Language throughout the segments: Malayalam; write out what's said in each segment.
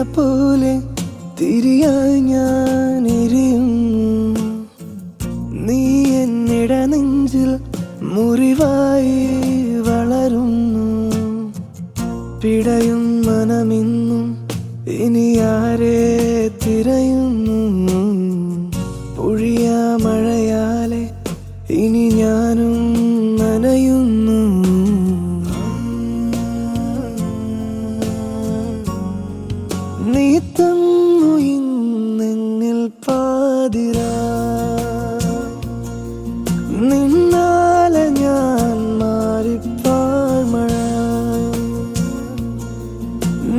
പോലെ തിരിയായി ഞാൻ എരിയുന്നു. നീ എന്നിട നെഞ്ചിൽ മുറിവായി വളരുന്നു. പിടയും മനമിന്നും ഇനി ആരെ തിരയുന്നു. പൊഴിയാ മഴയാലെ ഇനി ഞാനും നനയുന്നു. നീ തന്നു ഇന്നെന്നിൽ പാതിരാ. നിന്നാലെ ഞാൻ മാറിപ്പാഴ്മഴ.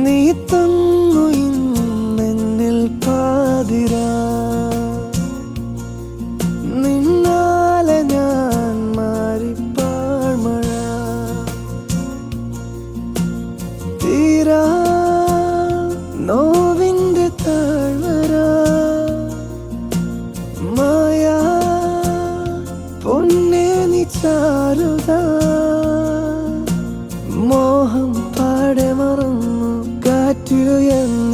നീ തന്നു ഇന്നെന്നിൽ പാതിരാ. നിന്നാലെ ഞാൻ മാറിപ്പാഴ്മഴ. തീരാ നോവിന്റെ താഴ്വര. മായാ പൊന്നേ നീ ചാരുത. മോഹം പാടെ മറന്നു കാറ്റുയർന്നു.